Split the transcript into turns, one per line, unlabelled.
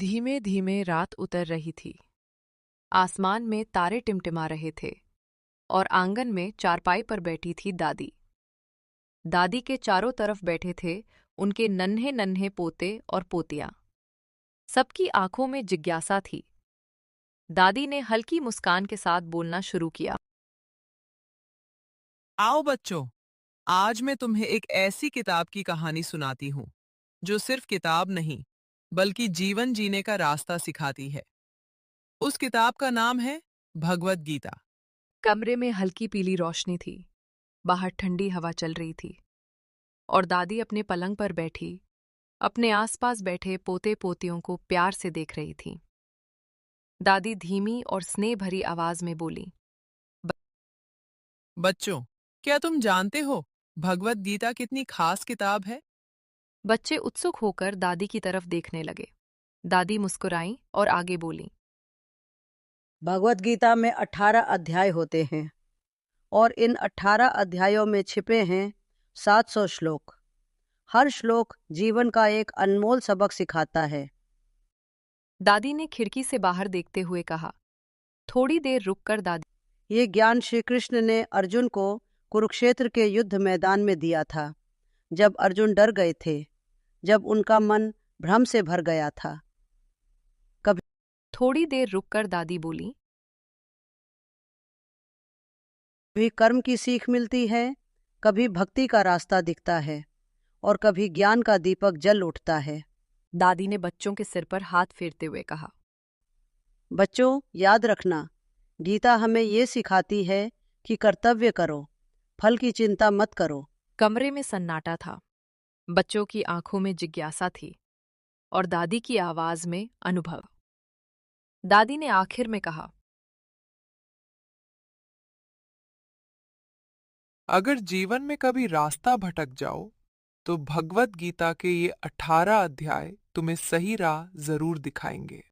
धीमे धीमे रात उतर रही थी। आसमान में तारे टिमटिमा रहे थे और आंगन में चारपाई पर बैठी थी दादी। दादी के चारों तरफ बैठे थे उनके नन्हे नन्हे पोते और पोतियां। सबकी आंखों में जिज्ञासा थी। दादी ने हल्की मुस्कान के साथ बोलना शुरू किया।
आओ बच्चों, आज मैं तुम्हें एक ऐसी किताब की कहानी सुनाती हूँ जो सिर्फ किताब नहीं बल्कि जीवन जीने का रास्ता सिखाती है। उस किताब का नाम है भगवत गीता।
कमरे में हल्की पीली रोशनी थी। बाहर ठंडी हवा चल रही थी और दादी अपने पलंग पर बैठी अपने आसपास बैठे पोते पोतियों को प्यार से देख रही थी। दादी धीमी और स्नेह भरी आवाज में बोली।
बच्चों, क्या तुम जानते हो भगवत गीता कितनी खास किताब है?
बच्चे उत्सुक होकर दादी की तरफ देखने लगे। दादी मुस्कुराईं और आगे बोलीं।
भगवत गीता में 18 अध्याय होते हैं और इन 18 अध्यायों में छिपे हैं 700 श्लोक। हर श्लोक जीवन का एक अनमोल सबक सिखाता है।
दादी ने खिड़की से बाहर देखते हुए कहा। थोड़ी देर रुककर दादी।
ये ज्ञान श्री कृष्ण ने अर्जुन को कुरुक्षेत्र के युद्ध मैदान में दिया था, जब अर्जुन डर गए थे, जब उनका मन भ्रम से भर गया था।
थोड़ी देर रुककर दादी बोली।
कभी कर्म की सीख मिलती है, कभी भक्ति का रास्ता दिखता है और कभी ज्ञान का दीपक जल उठता है।
दादी ने बच्चों के सिर पर हाथ फेरते हुए कहा।
बच्चों, याद रखना, गीता हमें ये सिखाती है कि कर्तव्य करो, फल की चिंता मत करो।
कमरे में सन्नाटा था। बच्चों की आंखों में जिज्ञासा थी और दादी की आवाज में अनुभव। दादी ने आखिर में कहा।
अगर जीवन में कभी रास्ता भटक जाओ तो भगवत गीता के ये 18 अध्याय तुम्हें सही राह जरूर दिखाएंगे।